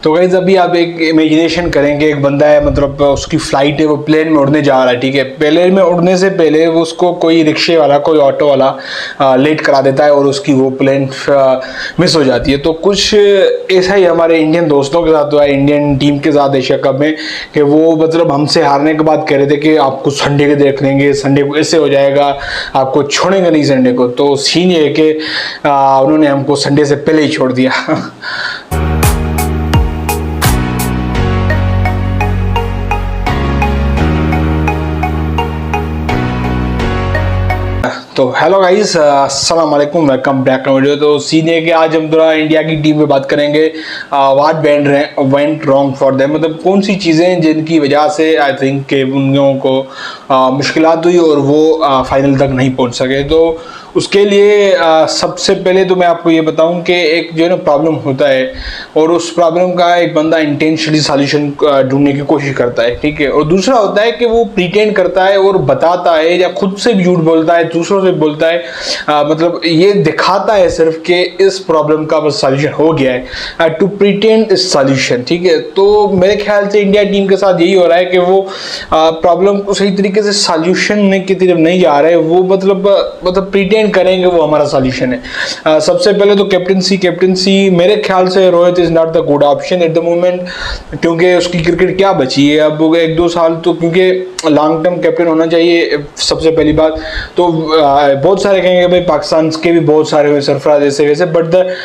तो गाइस अभी आप एक इमेजिनेशन करेंगे, एक बंदा है, मतलब उसकी फ्लाइट है, वो प्लेन में उड़ने जा रहा है, ठीक है। प्लेन में उड़ने से पहले वो उसको कोई रिक्शे वाला, कोई ऑटो वाला लेट करा देता है और उसकी वो प्लेन मिस हो जाती है। तो कुछ ऐसा ही हमारे इंडियन दोस्तों के साथ हुआ है, इंडियन टीम के साथ एशिया कप में, कि वो मतलब हमसे हारने के बाद कह रहे थे कि आपको संडे के देख लेंगे, संडे को ऐसे हो जाएगा, आपको छोड़ेंगे नहीं संडे को। तो सीन ये है कि उन्होंने हमको संडे से पहले ही छोड़ दिया। तो हेलो गाइस, अस्सलाम वालेकुम, वेलकम बैक टू वीडियो। तो सीधे कि आज हम थोड़ा इंडिया की टीम में बात करेंगे, what went wrong for them, मतलब कौन सी चीज़ें जिनकी वजह से आई थिंक कि उन लोगों को मुश्किलात हुई और वो फाइनल तक नहीं पहुंच सके। तो उसके लिए सबसे पहले तो मैं आपको ये बताऊं कि एक जो है ना प्रॉब्लम होता है और उस प्रॉब्लम का एक बंदा इंटेंशनली सॉल्यूशन ढूंढने की कोशिश करता है, ठीक है। और दूसरा होता है कि वो प्रिटेंड करता है और बताता है या खुद से भी झूठ बोलता है, दूसरों से बोलता है, मतलब ये दिखाता है सिर्फ कि इस प्रॉब्लम का बस सॉल्यूशन हो गया है, टू प्रिटेंड इस सॉल्यूशन, ठीक है। तो मेरे ख्याल से इंडिया टीम के साथ यही हो रहा है कि वो प्रॉब्लम को सही तरीके से सॉल्यूशन की तरफ नहीं जा रहे, वो मतलब प्रिटेंड करेंगे वो हमारा सॉल्यूशन है। सबसे पहले तो कैप्टनसी मेरे ख्याल से Rohit is not the good option at the moment, क्योंकि उसकी क्रिकेट क्या बची है अब एक दो साल, तो क्योंकि लॉन्ग टर्म कैप्टन होना चाहिए सबसे पहली बात। तो बहुत सारे कहेंगे भाई पाकिस्तान के भी बहुत सारे हुए सरफराज ऐसे वैसे, but the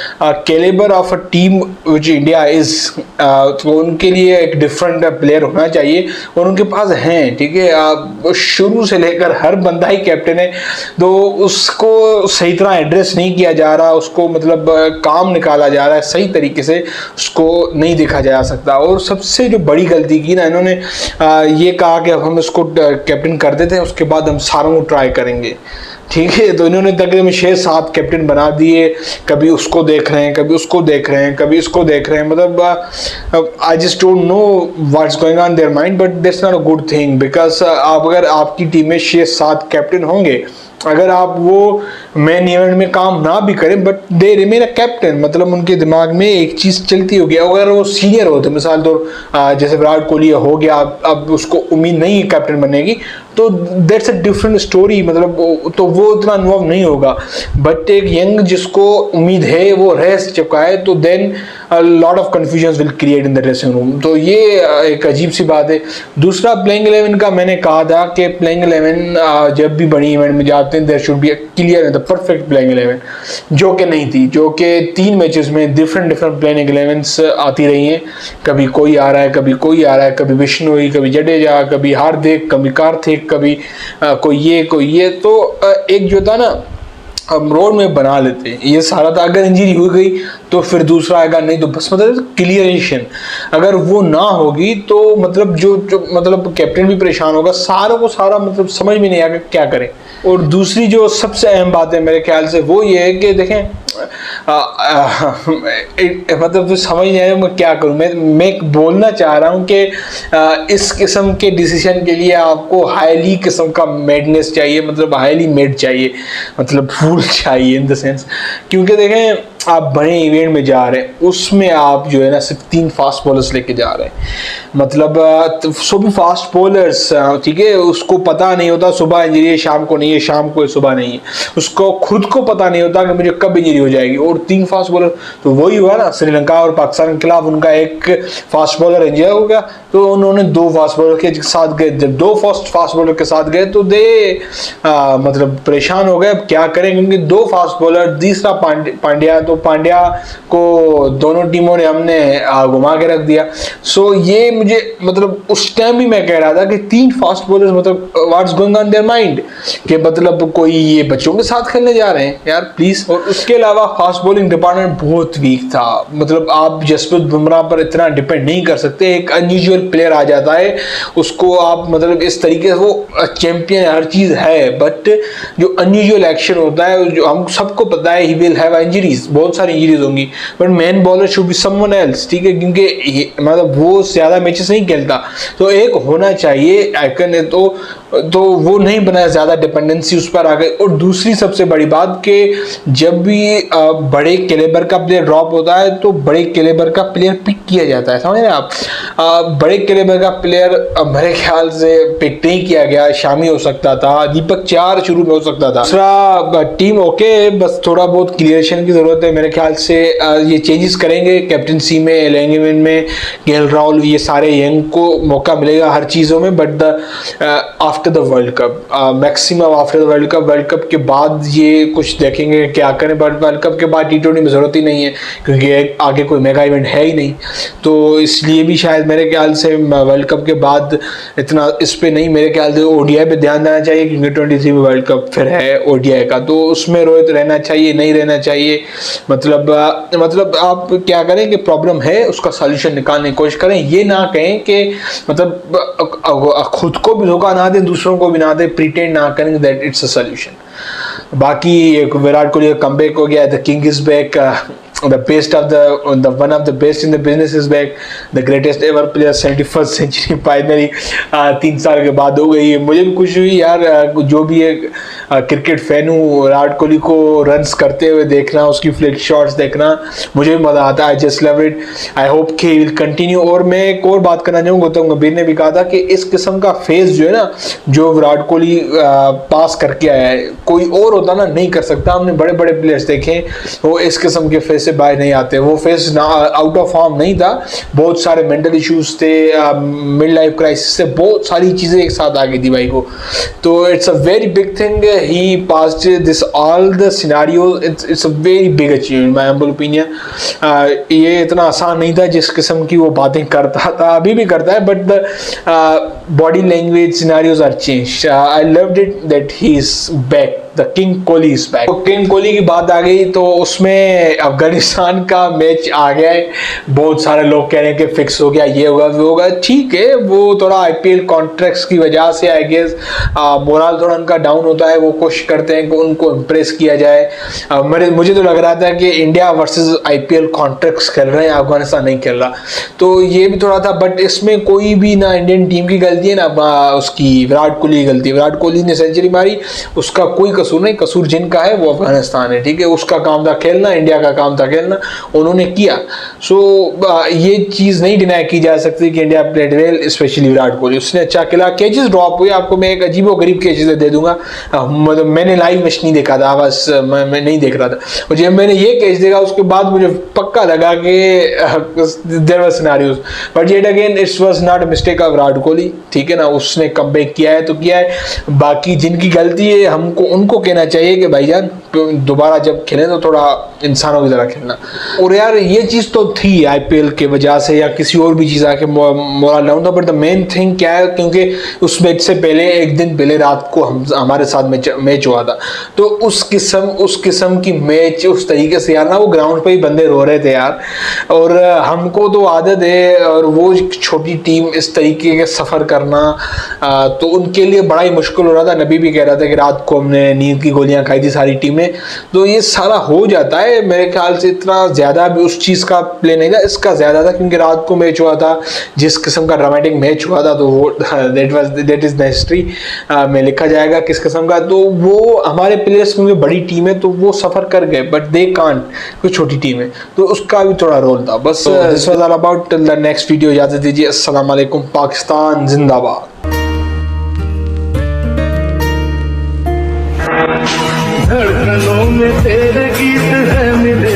calibre of a team which India is, तो उनके लिए एक डिफरेंट प्लेयर होना चाहिए और उनके पास हैं, ठीक है। शुरू से लेकर हर बंदा ही कैप्टन है, तो उसको सही तरह एड्रेस नहीं किया जा रहा, उसको मतलब काम निकाला जा रहा है सही तरीके से, उसको नहीं देखा जा सकता। और सबसे जो बड़ी गलती की ना इन्होंने, ये कहा कि अब हम इसको कैप्टन कर देते हैं, उसके बाद हम सारों को ट्राई करेंगे, ठीक है। तो इन्होंने तकरीबन 6-7 कैप्टन बना दिए, कभी उसको देख रहे हैं, कभी उसको देख रहे हैं, कभी इसको देख रहे हैं, मतलब I just don't know what's going on their mind, but that's not a good thing, because अगर आपकी टीम में 6-7 कैप्टन होंगे, अगर आप वो मेन इवेंट में काम ना भी करें but they remain a captain, मतलब उनके दिमाग में एक चीज़ चलती होगी। अगर वो सीनियर होते, मिसाल तो जैसे विराट कोहली हो गया, अब उसको उम्मीद नहीं है कैप्टन बनने की, तो दैट्स अ डिफरेंट स्टोरी, मतलब तो वो इतना इन्वॉल्व नहीं होगा। बट एक यंग जिसको उम्मीद है वो रह चुका है, तो then lot of confusion will create in the dressing room. तो ये एक अजीब सी बात है। दूसरा प्लेइंग 11 का मैंने कहा था कि प्लेइंग 11 जब भी बड़ी इवेंट में जाते हैं there should be clear the perfect playing 11, जो कि नहीं थी, जो कि 3 मैचेस में डिफरेंट प्लेइंग 11 आती रही हैं। कभी कोई आ रहा है, कभी कोई आ रहा है, कभी बिश्नोई, कभी जडेजा, कभी हार्दिक, कभी कार्तिक, कभी कोई ये। तो एक जो था ना, हम रोड में बना लेते हैं ये सारा था। अगर इंजरी हो गई तो फिर दूसरा आएगा, नहीं तो बस मतलब क्लियरेशन अगर वो ना होगी तो मतलब जो मतलब कैप्टन भी परेशान होगा, सारों को सारा मतलब समझ में नहीं आएगा क्या करें। और दूसरी जो सबसे अहम बात है मेरे ख्याल से वो ये है कि देखें, मतलब तो समझ नहीं आया मैं क्या करूं। मैं बोलना चाह रहा हूं कि इस किस्म के डिसीजन के लिए आपको हाईली किस्म का मेडनेस चाहिए, मतलब हाईली मेड चाहिए, मतलब फूल चाहिए इन द सेंस, क्योंकि देखें आप बड़े इवेंट में जा रहे हैं, उसमें आप जो है ना सिर्फ 3 फास्ट बॉलर्स लेके जा रहे हैं, मतलब सो भी फास्ट बॉलर्स, ठीक है। उसको पता नहीं होता सुबह इंजरी है, शाम को नहीं है, शाम को सुबह नहीं है, उसको खुद को पता नहीं होता कि मुझे कब इंजरी हो जाएगी। और 3 फास्ट बॉलर, तो वही हुआ ना श्रीलंका और पाकिस्तान के खिलाफ, उनका एक फास्ट बॉलर इंजर हो गया, तो उन्होंने 2 फास्ट बॉलर के साथ गए। जब 2 फास्ट बॉलर के साथ गए तो मतलब परेशान हो गए, अब क्या करें, क्योंकि 2 फास्ट बॉलर, तीसरा पांड्या, तो पांड्या को दोनों टीमों ने हमने घुमा के रख दिया। सो ये मुझे मतलब उस टाइम भी मैं कह रहा था कि 3 फास्ट बॉलर्स, मतलब what's going on their mind, कि मतलब कोई ये बच्चों के साथ खेलने जा रहे हैं यार प्लीज। और उसके अलावा फास्ट बॉलिंग डिपार्टमेंट बहुत वीक था, मतलब आप जसप्रीत बुमराह पर इतना डिपेंड नहीं कर सकते। एक अनयूजुअल प्लेयर आ जाता है, उसको आप मतलब इस तरीके से, वो चैंपियन हर चीज है, बट जो अनयूजुअल एक्शन होता है, जो हम सबको पता है, ही विल हैव इंजरीज, बहुत सारी इंजरीज होंगी, but man bowler should be someone else, ठीक है, क्योंकि मतलब वो ज्यादा मैचेस नहीं खेलता, तो एक होना चाहिए आइकन है। तो तो वो नहीं बनाया, ज़्यादा डिपेंडेंसी उस पर आ गई। और दूसरी सबसे बड़ी बात कि जब भी बड़े कैलिबर का प्लेयर ड्रॉप होता है तो बड़े कैलिबर का प्लेयर पिक किया जाता है, समझ रहे हैं आप। बड़े कैलिबर का प्लेयर मेरे ख्याल से पिक नहीं किया गया, शामी हो सकता था, दीपक चार शुरू में हो सकता था। दूसरा टीम ओके, बस थोड़ा बहुत क्लियरेशन की जरूरत है मेरे ख्याल से। ये चेंजेस करेंगे कैप्टनसी में, एलिंगमेंट में, केएल राहुल, ये सारे यंग को मौका मिलेगा हर चीज़ों में। But after the world cup, maximum after the world cup के बाद ये कुछ देखेंगे क्या करें। बट वर्ल्ड कप के बाद T20 में ज़रूरत ही नहीं है क्योंकि आगे कोई मेगा इवेंट है ही नहीं, तो इसलिए भी शायद मेरे ख्याल से वर्ल्ड कप के बाद इतना इस पे नहीं, मेरे ख्याल से ODI पे ध्यान देना चाहिए क्योंकि 23 में वर्ल्ड कप फिर है ODI का, तो उसमें रोहित रहना चाहिए, नहीं रहना चाहिए। मतलब आप क्या करें कि प्रॉब्लम है उसका सॉल्यूशन निकालने की कोशिश करें, ये ना कहें कि मतलब खुद को भी धोखा ना दें, दूसरों को भी ना दें, प्रिटेंड ना करें दैट इट्स अ सॉल्यूशन। बाकी विराट कोहली का कमबैक हो गया, the king is back, the best of the one of the best in the business is back, the greatest ever player, 71st century finally 3 साल के बाद हो गई है। मुझे भी खुशी हुई यार, जो भी एक क्रिकेट फैन हूँ, विराट कोहली को रन्स करते हुए देखना, उसकी फ्लिक शॉट्स देखना मुझे भी मज़ा आता है। I just love it, I hope कि विल कंटिन्यू। और मैं एक और बात करना चाहूँगा, गौतम गंभीर ने भी कहा था कि इस किस्म का फेज जो है ना, जो विराट कोहली पास करके आया है, कोई और होता ना नहीं कर सकता। हमने बड़े बड़े प्लेयर्स देखे, वो इस किस्म के फेज से बाहर नहीं आते। वो फेस आउट ऑफ फॉर्म नहीं था, बहुत सारे मेंटल इश्यूज थे, मिड लाइफ क्राइसिस से बहुत सारी चीज़ें एक साथ आ गई थी भाई को। तो it's a very big thing, he passed this all the scenarios, it's a very big achievement my humble opinion. ये इतना आसान नहीं था जिस किस्म की वो बातें करता था, अभी भी करता है, but the body language scenarios are changed. I loved it that he is back, the king Kohli is back. King Kohli की बात आ गई तो उसमें अफगानिस्तान का मैच आ गया है। बहुत सारे लोग कह रहे हैं कि फिक्स हो गया, ये होगा वो होगा, ठीक है, वो थोड़ा IPL कॉन्ट्रैक्ट्स की वजह से आई गेस मोरल थोड़ा उनका डाउन होता है, वो कोशिश करते हैं कि उनको इम्प्रेस किया जाए। मुझे तो लग रहा था कि इंडिया वर्सेस IPL कॉन्ट्रैक्ट्स खेल रहे हैं, अफगानिस्तान नहीं खेल रहा, तो ये भी थोड़ा था। बट इसमें कोई भी ना इंडियन टीम की गलती है ना उसकी विराट कोहली की गलती है। विराट कोहली ने सेंचुरी मारी, उसका कोई कसूर नहीं, कसूर जिनका है वो अफगानिस्तान है, ठीक है। उसका काम था खेलना, इंडिया का काम था खेलना, उन्होंने किया। सो ये चीज़ नहीं डिनाई की जा सकती कि India played well, specially Virat Kohli, उसने अच्छा खेला। कैचेस ड्रॉप हुए, आपको मैं एक अजीबो गरीब कैचेस दे दूंगा। मतलब मैंने लाइव मैच नहीं देखा था, बस मैं नहीं देख रहा था, मुझे मैंने ये कैच देखा उसके बाद मुझे पक्का लगा कि there were scenarios, but yet again it's was not a mistake of Virat Kohli, ठीक है ना। उसने कमबैक किया है तो किया है, बाकी जिनकी गलती है हमको उनको कहना चाहिए कि भाईजान दोबारा जब खेलें तो थोड़ा इंसानों की तरह खेलना। और यार ये चीज़ तो थी IPL के वजह से या किसी और भी चीज़ आके मोरल डाउन था, बट द मेन थिंग क्या है, क्योंकि उस मैच से पहले एक दिन पहले रात को हमारे साथ मैच हुआ था, तो उस किस्म की मैच उस तरीके से यार ना, वो ग्राउंड पे ही बंदे रो रहे थे यार। और हमको तो आदत है, और वो छोटी टीम इस तरीके के सफ़र करना तो उनके लिए बड़ा ही मुश्किल हो रहा था। नबी भी कह रहा था कि रात को हमने नींद की गोलियां खाई थी सारी टीमें, तो ये सारा हो जाता है। मेरे ख्याल से इतना ज़्यादा भी उस चीज़ का प्ले नहीं था, इसका ज़्यादा था क्योंकि रात को मैच हुआ था, जिस किस्म का ड्रामेटिक मैच हुआ था, तो वो दैट इज़ द हिस्ट्री में लिखा जाएगा किस किस्म का। तो वो हमारे प्लेयर्स क्योंकि बड़ी टीम है तो वो सफ़र कर गए, बट दे कांट, कोई छोटी टीम है, तो उसका भी थोड़ा रोल था। बस this was all about, the next video इजाज़त दीजिए। अस्सलाम वालेकुम, पाकिस्तान जिंदाबाद। धड़कनों में तेरे गीत है मेरे